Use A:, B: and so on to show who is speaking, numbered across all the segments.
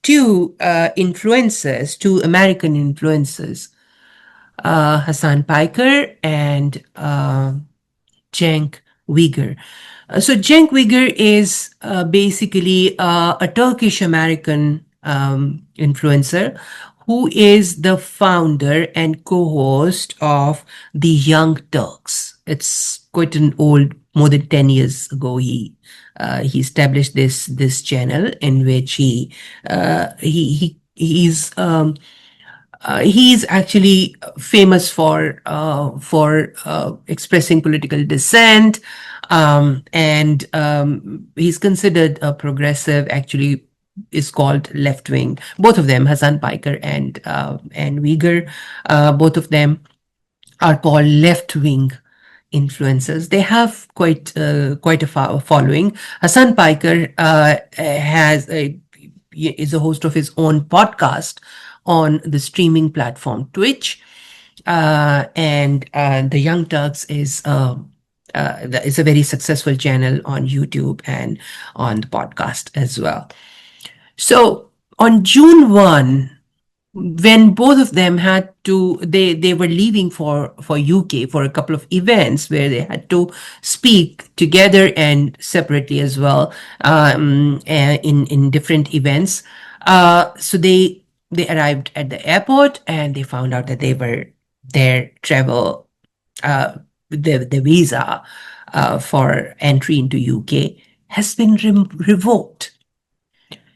A: two influencers, two American influencers, Hasan Piker and Cenk Uygur. So Cenk Uygur is basically a Turkish American influencer who is the founder and co-host of the Young Turks. It's quite an old, more than 10 years ago. He established this channel in which he's actually famous for expressing political dissent, and he's considered a progressive. Actually, is called left wing. Both of them, Hasan Piker and Uyghur, both of them are called left wing influencers. They have quite a following. Hasan Piker is a host of his own podcast on the streaming platform Twitch, and the Young Turks is a very successful channel on YouTube and on the podcast as well. So on June 1, when both of them had to, they were leaving for UK for a couple of events where they had to speak together and separately as well, in different events. So they arrived at the airport and they found out that their travel, the visa for entry into UK has been revoked.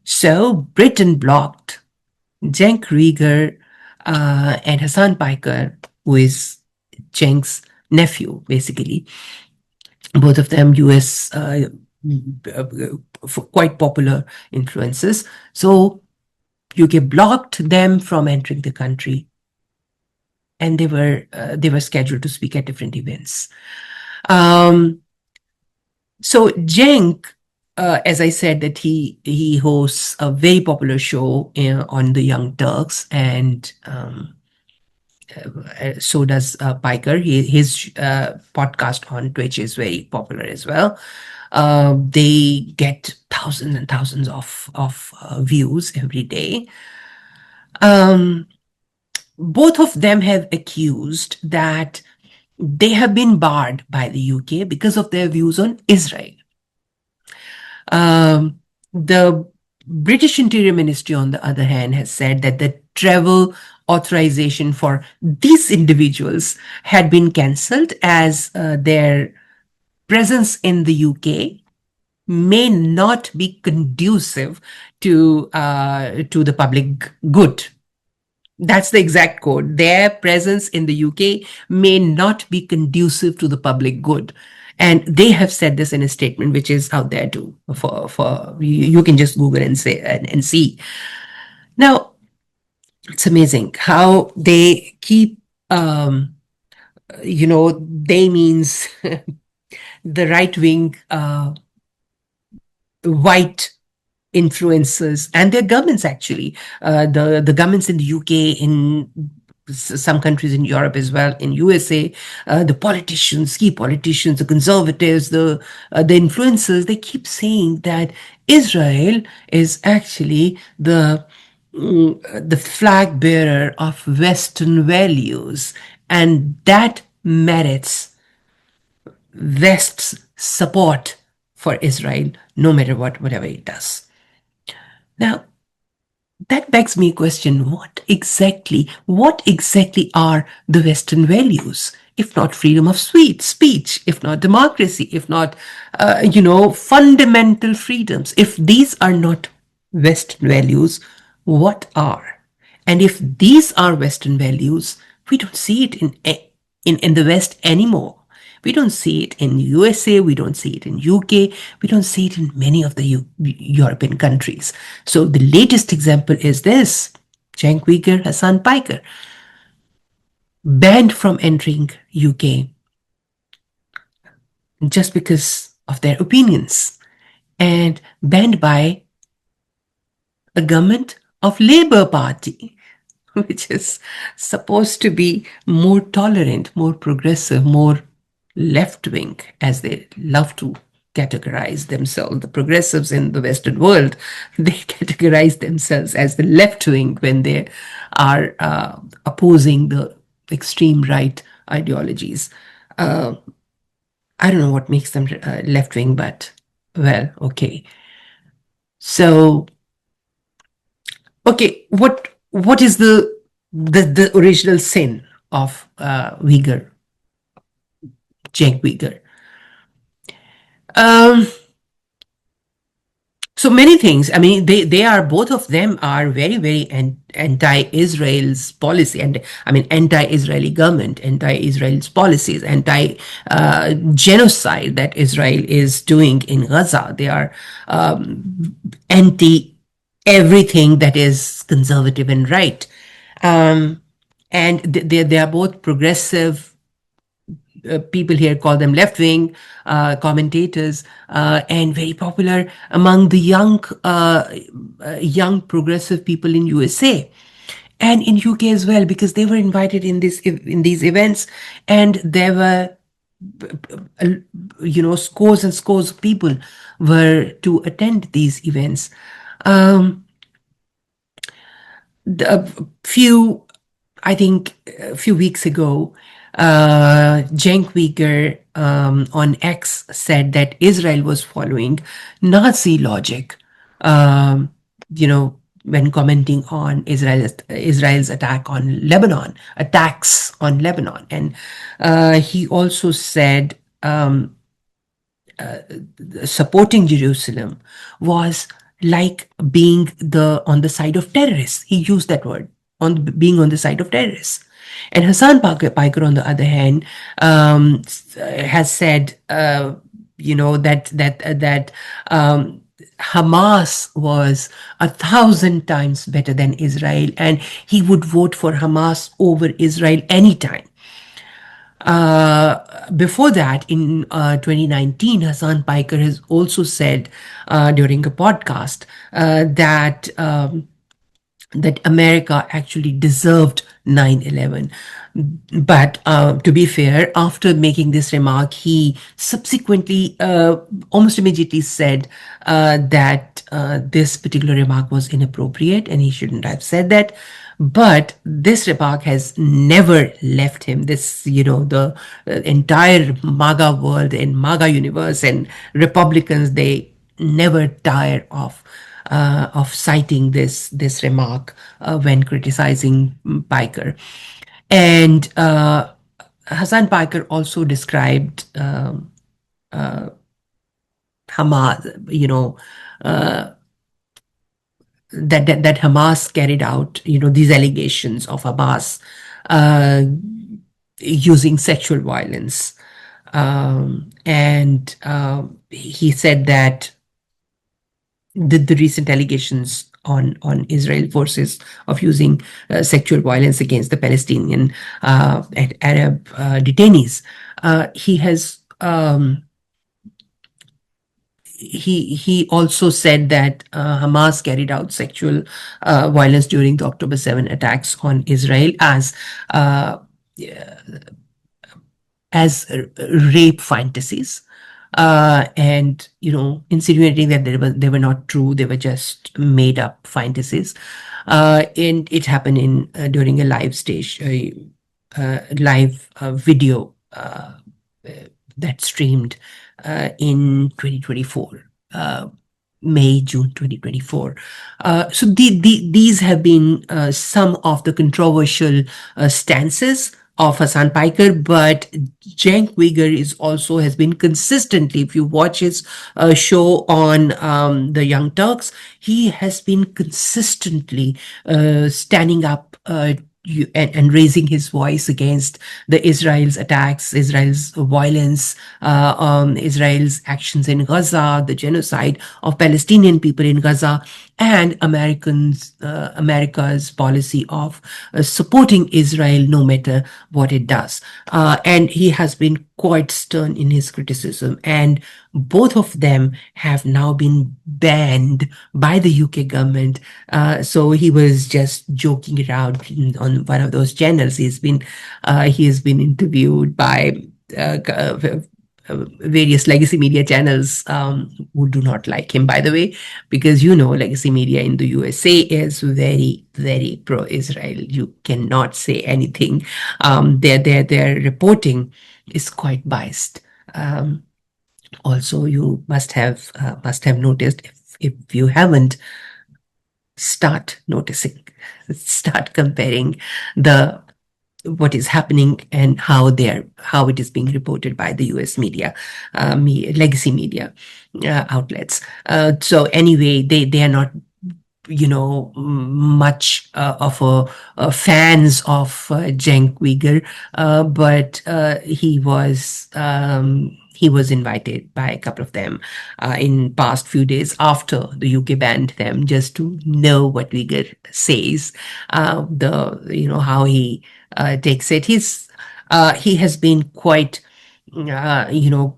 A: So Britain blocked Cenk Uygur and Hasan Piker, who is Cenk's nephew, basically. Both of them US quite popular influencers. So UK blocked them from entering the country, and they were scheduled to speak at different events. So Cenk, as I said, that he hosts a very popular show on the Young Turks, and so does Piker. His podcast on Twitch is very popular as well. They get thousands and thousands of views every day. Both of them have accused that they have been barred by the UK because of their views on Israel. The British Interior Ministry, on the other hand, has said that the travel authorization for these individuals had been cancelled as their presence in the UK may not be conducive to the public good. That's the exact quote. Their presence in the UK may not be conducive to the public good. And they have said this in a statement, which is out there too. For you can just Google and say and see. Now, it's amazing how they keep, they means the right wing white influencers and their governments, actually. The governments in the UK, in some countries in Europe as well, in USA, the politicians, key politicians, the conservatives, the influencers, they keep saying that Israel is actually the flag bearer of Western values, and that merits West's support for Israel, no matter whatever it does. Now, that begs me a question: what exactly are the Western values, if not freedom of speech, if not democracy, if not, fundamental freedoms? If these are not Western values, what are? And if these are Western values, we don't see it in the West anymore. We don't see it in USA, we don't see it in UK, we don't see it in many of the European countries. So the latest example is this: Cenk Uygur, Hasan Piker, banned from entering UK just because of their opinions, and banned by a government of Labour Party, which is supposed to be more tolerant, more progressive, more left-wing, as they love to categorize themselves. The progressives in the Western world, they categorize themselves as the left wing when they are opposing the extreme right ideologies. Uh, I don't know what makes them left wing, but well, okay. So, okay, what is the original sin of Uyghur, Cenk Uyghur? Um, So many things. I mean, they are, both of them are very, very anti-Israel's policy, and I mean, anti-Israeli government, anti-Israel's policies, anti-genocide that Israel is doing in Gaza. They are anti everything that is conservative and right. Um, and they are both progressive. People here call them left wing commentators, and very popular among the young progressive people in USA and in UK as well, because they were invited in these events, and there were scores and scores of people were to attend these events. Um, a few I think a few weeks ago, Cenk Uygur on X said that Israel was following Nazi logic, um, when commenting on Israel's attacks on Lebanon. And he also said supporting Jerusalem was like being on the side of terrorists. He used that word, on being on the side of terrorists. And Hasan Piker, on the other hand, has said, that Hamas was 1,000 times better than Israel, and he would vote for Hamas over Israel anytime. Before that, in 2019, Hasan Piker has also said during a podcast that America actually deserved 9/11. But to be fair, after making this remark, he subsequently, almost immediately, said that this particular remark was inappropriate and he shouldn't have said that. But this remark has never left him. The entire MAGA world and MAGA universe and Republicans, they never tire of citing this remark when criticizing Piker. And Hasan Piker also described Hamas, that Hamas carried out, these allegations of Hamas uh, using sexual violence. And he said that the recent allegations on Israel forces of using sexual violence against the Palestinian Arab detainees. He has he also said that Hamas carried out sexual violence during the October 7 attacks on Israel as rape fantasies, and insinuating that they were not true, they were just made up fantasies. And it happened during a live video that streamed in 2024. June 2024. So these have been some of the controversial stances of Hasan Piker, but Cenk Uygur has been consistently, if you watch his show on the Young Turks, he has been consistently standing up and raising his voice against the Israel's attacks, Israel's violence, Israel's actions in Gaza, the genocide of Palestinian people in Gaza, and America's policy of supporting Israel no matter what it does. And he has been quite stern in his criticism, and both of them have now been banned by the UK government. So he was just joking around on one of those channels. He has been interviewed by various legacy media channels who do not like him, by the way, because legacy media in the USA is very, very pro-Israel. You cannot say anything. Their reporting is quite biased. Also, you must have noticed, if you haven't, start noticing, start comparing the what is happening and how it is being reported by the US media, legacy media outlets. So anyway, they are not much of a fans of Cenk Uygur, but he was invited by a couple of them in past few days after the UK banned them, just to know what Uygur says, how he takes it. He has been quite uh, you know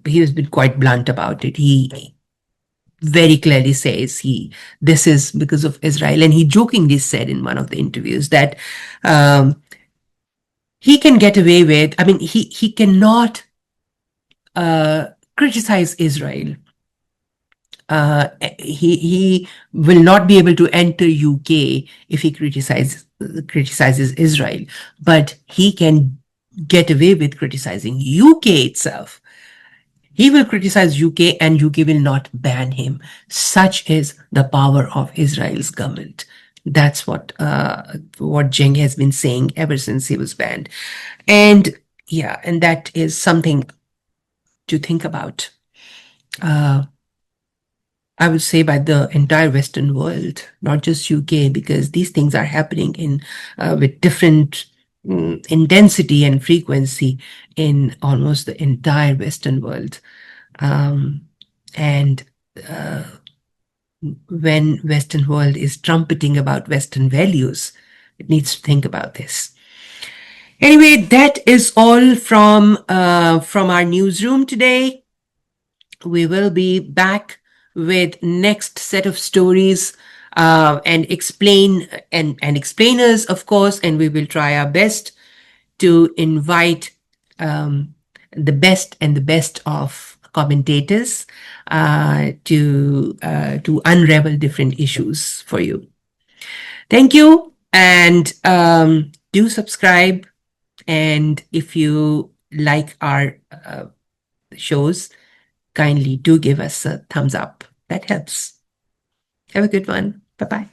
A: he has been quite blunt about it. He very clearly says this is because of Israel, and he jokingly said in one of the interviews that he can get away with. I mean, he cannot criticize Israel. He will not be able to enter UK if he criticizes Israel, but he can get away with criticizing UK itself. He will criticize UK and UK will not ban him. Such is the power of Israel's government. That's what Cenk has been saying ever since he was banned. And yeah, and that is something to think about. I would say by the entire Western world, not just UK, because these things are happening with different intensity and frequency in almost the entire Western world. And when Western world is trumpeting about Western values, it needs to think about this. Anyway, that is all from our newsroom today. We will be back with next set of stories and explainers, of course, and we will try our best to invite the best and the best of commentators to unravel different issues for you. Thank you, and do subscribe. And if you like our shows, kindly do give us a thumbs up. That helps. Have a good one. Bye bye.